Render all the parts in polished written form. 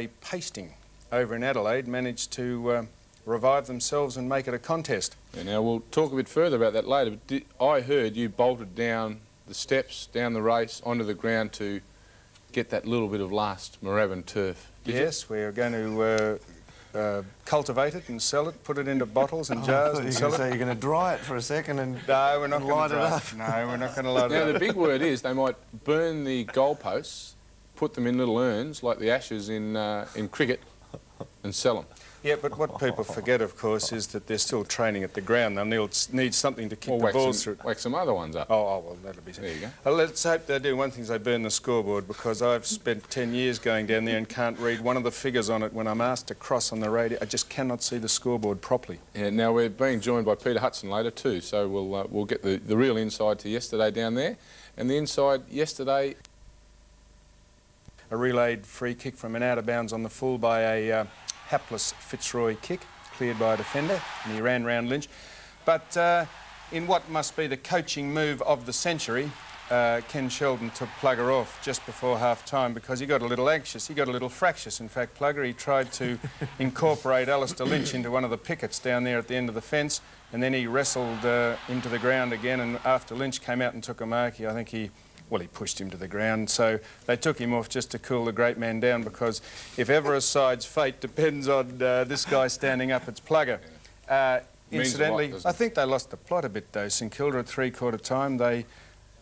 A pasting over in Adelaide managed to revive themselves and make it a contest. Yeah, now we'll talk a bit further about that later, but I heard you bolted down the steps, down the race, onto the ground to get that little bit of last Moorabbin turf. Yes, we're going to cultivate it and sell it, put it into bottles and jars and sell it. So you're going to dry it for a second and no, we're not going to light it up. No, we're not going to light it Now up. the big word is they might burn the goalposts, put them in little urns like the ashes in cricket, and sell them. Yeah, but what people forget, of course, is that they're still training at the ground. They'll need something to kick the balls through. Wax some other ones up. Oh, well, that'll be... There you go. Well, let's hope they do. One thing is they burn the scoreboard, because I've spent 10 years going down there and can't read one of the figures on it when I'm asked to cross on the radio. I just cannot see the scoreboard properly. Yeah, now we're being joined by Peter Hudson later too, so we'll get the real inside to yesterday down there. And the inside yesterday... A relayed free kick from an out of bounds on the full by a hapless Fitzroy kick, cleared by a defender, and he ran round Lynch. But in what must be the coaching move of the century, Ken Sheldon took Plugger off just before half-time because he got a little anxious, he got a little fractious. In fact, Plugger, he tried to incorporate Alistair Lynch into one of the pickets down there at the end of the fence, and then he wrestled him to the ground again, and after Lynch came out and took a mark, I think he pushed him to the ground. So they took him off just to cool the great man down, because if ever a side's fate depends on this guy standing up, it's Plugger. Incidentally, I think they lost the plot a bit, though. St Kilda at three-quarter time, they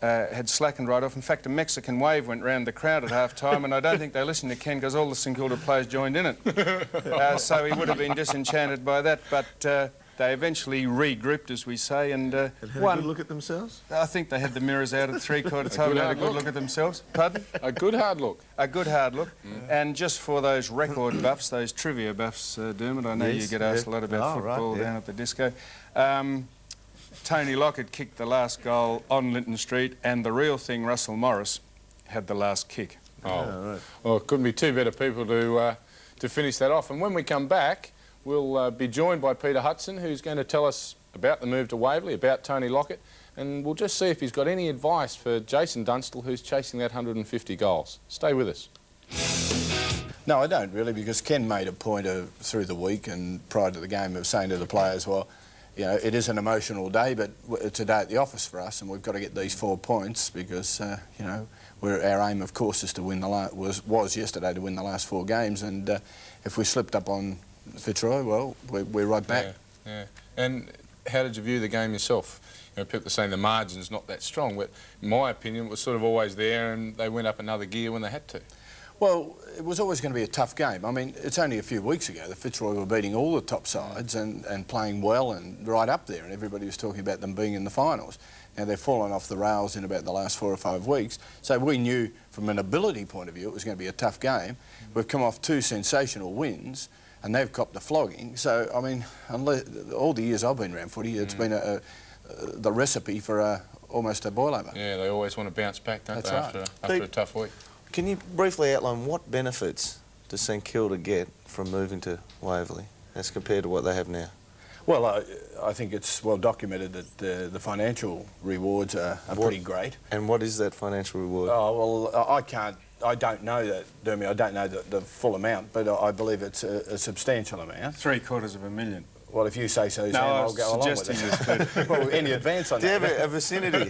had slackened right off. In fact, a Mexican wave went round the crowd at half-time, and I don't think they listened to Ken because all the St Kilda players joined in it. So he would have been disenchanted by that, but they eventually regrouped, as we say, and Had a good look at themselves? I think they had the mirrors out at three-quarter time and had a good look at themselves. Pardon? A good hard look. A good hard look. And just for those record buffs, those trivia buffs, Dermot, I know you get asked a lot about football down at the disco. Tony Lockett kicked the last goal on Linton Street, and the real thing, Russell Morris, had the last kick. Oh, well, it couldn't be two better people to finish that off. And when we come back, we'll be joined by Peter Hudson, who's going to tell us about the move to Waverley, about Tony Lockett, and we'll just see if he's got any advice for Jason Dunstall, who's chasing that 150 goals. Stay with us. No, I don't really, because Ken made a point through the week and prior to the game of saying to the players, well, you know, it is an emotional day, but it's a day at the office for us, and we've got to get these 4 points because, you know, our aim, of course, is to win was yesterday to win the last 4 games, and if we slipped up on Fitzroy, well, we're right back. Yeah. And how did you view the game yourself? You know, people are saying the margin's not that strong, but in my opinion, it was sort of always there, and they went up another gear when they had to. Well, it was always going to be a tough game. I mean, it's only a few weeks ago that Fitzroy were beating all the top sides and playing well and right up there, and everybody was talking about them being in the finals. Now, they've fallen off the rails in about the last 4 or 5 weeks, so we knew from an ability point of view it was going to be a tough game. We've come off 2 sensational wins, and they've copped a flogging. So, I mean, all the years I've been around footy, it's been the recipe for almost a boil-over. Yeah, they always want to bounce back, don't That's they, right. after a tough week. Can you briefly outline what benefits does St Kilda get from moving to Waverley as compared to what they have now? Well, I think it's well documented that the financial rewards are pretty great. And what is that financial reward? Oh, well, I don't know that, Dermy, I don't know the full amount, but I believe it's a substantial amount. $750,000. Well, if you say so, Sam, I'll go along with it. Well, any advance on that? Do you have a vicinity,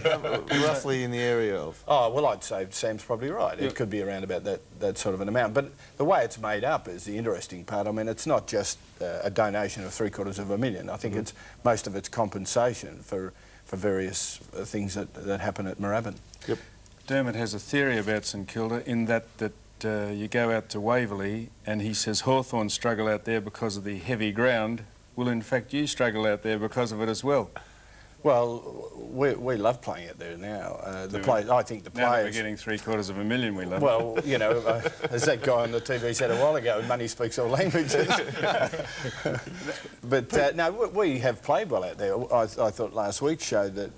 roughly in the area of? Oh, well, I'd say Sam's probably right. It could be around about that sort of an amount. But the way it's made up is the interesting part. I mean, it's not just a donation of $750,000. I think most of it's compensation for various things that happen at Moorabbin. Yep. Dermot has a theory about St Kilda in that you go out to Waverley and he says Hawthorn struggle out there because of the heavy ground. Well, in fact, you struggle out there because of it as well. Well, we love playing out there now. I think the players... Now that we're getting $750,000, we love it. Well, you know, as that guy on the TV said a while ago, money speaks all languages. But no, we have played well out there. I thought last week showed that...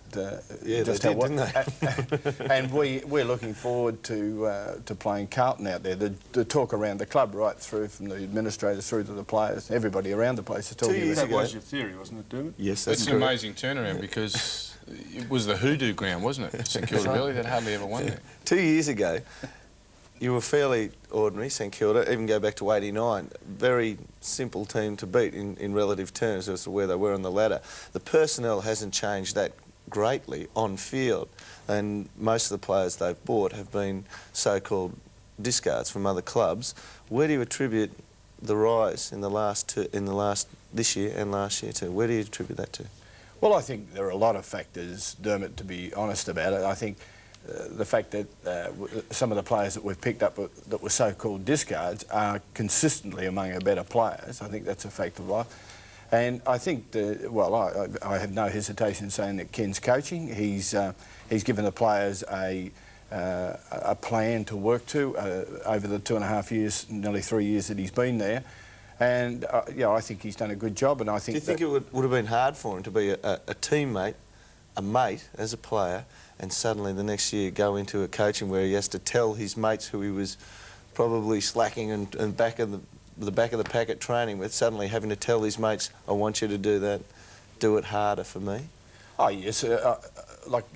yeah, just they did, didn't they? And we're looking forward to playing Carlton out there. The talk around the club, right through from the administrators through to the players, everybody around the place is talking about it. That was your theory, wasn't it, Dermot? Yes, that's an amazing turnaround, because it was the hoodoo ground, wasn't it? St Kilda, really, that hardly ever won there. 2 years ago, you were fairly ordinary, St Kilda, even go back to '89. Very simple team to beat in relative terms as to where they were on the ladder. The personnel hasn't changed that greatly on field, and most of the players they've bought have been so-called discards from other clubs. Where do you attribute the rise in this year and last year too? Where do you attribute that to? Well, I think there are a lot of factors, Dermot, to be honest about it. I think the fact that some of the players that we've picked up that were so-called discards are consistently among our better players. I think that's a fact of life. And I think, I have no hesitation in saying that Ken's coaching. He's given the players a plan to work to over the 2.5 years, nearly 3 years that he's been there. And, I think he's done a good job. And I think. Do you think it would have been hard for him to be a teammate, a mate as a player, and suddenly the next year go into a coaching where he has to tell his mates who he was probably slacking and back of the back of the pack at training with, suddenly having to tell his mates, I want you to do that, do it harder for me? Oh, yes. Like,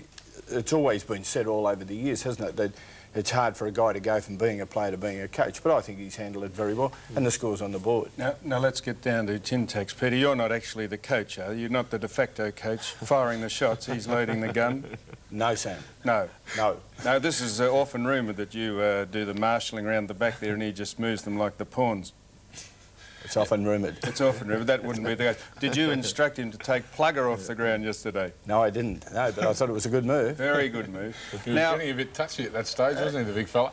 it's always been said all over the years, hasn't it, that it's hard for a guy to go from being a player to being a coach, but I think he's handled it very well, and the score's on the board. Now let's get down to tin tacks. Peter, you're not actually the coach, are you? You're not the de facto coach firing the shots. He's loading the gun. No, Sam. No. No. No, this is often rumoured that you do the marshalling around the back there and he just moves them like the pawns. It's often rumoured. It's often rumoured. That wouldn't be the case. Did you instruct him to take Plugger off the ground yesterday? No, I didn't. No, but I thought it was a good move. Very good move. He was getting a bit touchy at that stage, wasn't he, the big fella?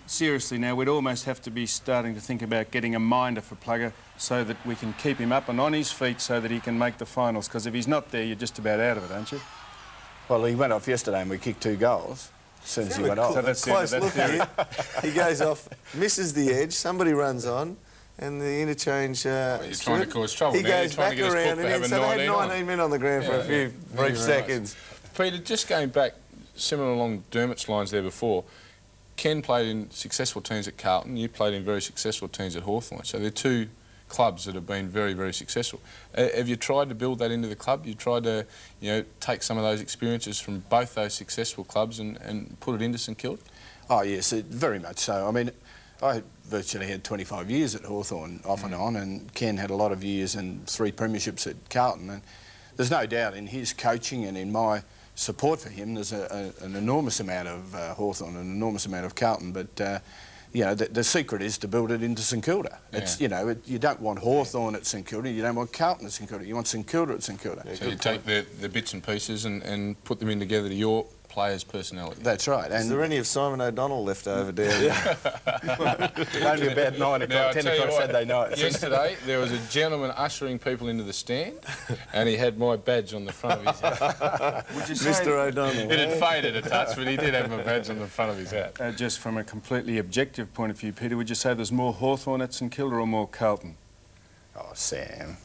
Seriously now, we'd almost have to be starting to think about getting a minder for Plugger so that we can keep him up and on his feet so that he can make the finals, because if he's not there, you're just about out of it, aren't you? Well, he went off yesterday and we kicked 2 goals as soon as he went off. So that's Close look here. He goes off, misses the edge, somebody runs on, and the interchange... you're trying to cause trouble he now. goes back around and in, so they had 19 men on the ground for a few brief seconds. Peter, just going back, similar along Dermot's lines there before, Ken played in successful teams at Carlton, you played in very successful teams at Hawthorn, so they're 2 clubs that have been very, very successful. Have you tried to build that into the club? You tried to, take some of those experiences from both those successful clubs and put it into St Kilda? Oh, yes, very much so. I mean, I virtually had 25 years at Hawthorn off and on, and Ken had a lot of years and 3 premierships at Carlton. And there's no doubt in his coaching and in my support for him, there's an enormous amount of Hawthorn, an enormous amount of Carlton, but the secret is to build it into St Kilda. Yeah. It's, you don't want Hawthorn at St Kilda, you don't want Carlton at St Kilda, you want St Kilda at St Kilda. So you take the bits and pieces and put them in together to your players' personality. That's right. And is there any of Simon O'Donnell left over down there? Only about 9 o'clock, 10 o'clock Saturday night. Yesterday, there was a gentleman ushering people into the stand, and he had my badge on the front of his hat. Would you say, Mr O'Donnell. It had faded a touch, but he did have my badge on the front of his hat. just from a completely objective point of view, Peter, would you say there's more Hawthorn at St Kilda or more Carlton? Oh, Sam.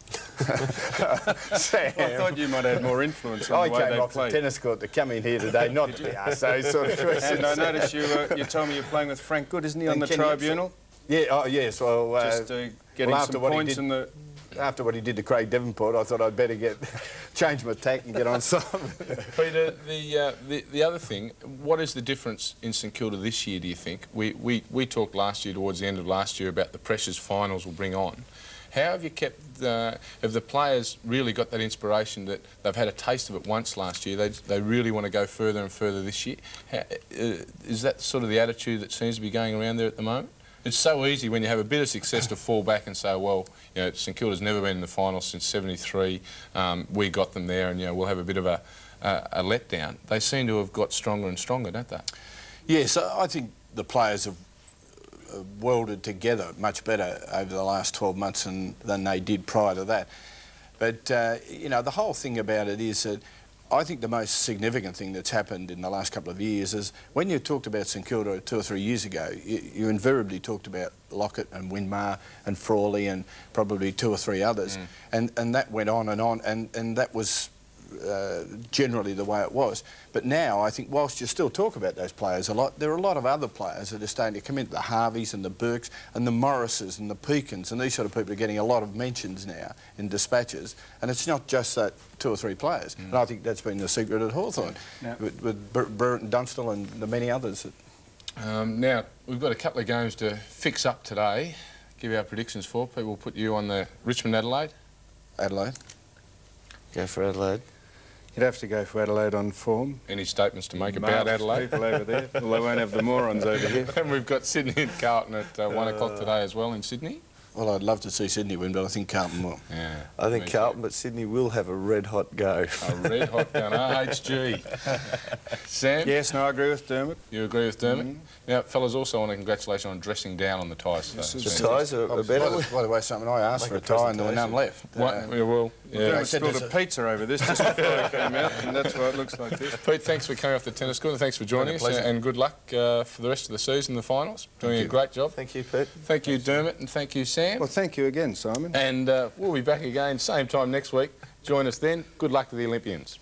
Sam. I thought you might have more influence on the way I came they off played. the tennis court to come in here today, not to ask those sort of questions. And I noticed you told me you're playing with Frank Good, isn't he, on the tribunal? Yeah, oh, yes, well... Just getting some points in the... After what he did to Craig Devonport, I thought I'd better change my tack and get on some. Peter, the other thing, what is the difference in St Kilda this year, do you think? We talked last year, towards the end of last year, about the pressures finals will bring on. How have you kept have the players really got that inspiration that they've had a taste of it once last year, they really want to go further and further this year? Is that sort of the attitude that seems to be going around there at the moment? It's so easy when you have a bit of success to fall back and say, well, St Kilda's never been in the finals since '73. We got them there, and we'll have a bit of a letdown. They seem to have got stronger and stronger, don't they? Yes, I think the players have welded together much better over the last 12 months than they did prior to that. But the whole thing about it is that I think the most significant thing that's happened in the last couple of years is when you talked about St Kilda 2 or 3 years ago, you invariably talked about Lockett and Winmar and Frawley and probably 2 or 3 others. And that went on, and that was generally the way it was. But now, I think, whilst you still talk about those players a lot, there are a lot of other players that are starting to come in, the Harveys and the Burkes and the Morrises and the Peakins, and these sort of people are getting a lot of mentions now in dispatches, and it's not just that 2 or 3 players. And I think that's been the secret at Hawthorn, with Burton Dunstall and the many others. Now, we've got a couple of games to fix up today, give our predictions for. People will put you on the Richmond-Adelaide. Adelaide. Go for Adelaide. You'd have to go for Adelaide on form. Any statements to make about Marvellous Adelaide? people over there. Well, they won't have the morons over here. And we've got Sydney and Carlton at 1 o'clock today as well in Sydney. Well, I'd love to see Sydney win, but I think Carlton will. Yeah. I think Carlton, but Sydney will have a red-hot go. A red-hot gun, RHG. Sam? Yes, no, I agree with Dermot. You agree with Dermot? Now, fellas, also want to congratulate you on dressing down on the ties. This is The ties are By better. the way, something I asked for a Make a tie and there were none left. What? Yeah, well, yeah. Dermot said spilled there's a a- pizza over this just before I came out, and that's why it looks like this. Pete, thanks for coming off the tennis court and thanks for joining us, pleasure. and good luck for the rest of the season, the finals. Doing a great job. Thank you, Pete. Thank you, Dermot, and thank you, Sam. Well, thank you again, Simon. And we'll be back again same time next week. Join us then. Good luck to the Olympians.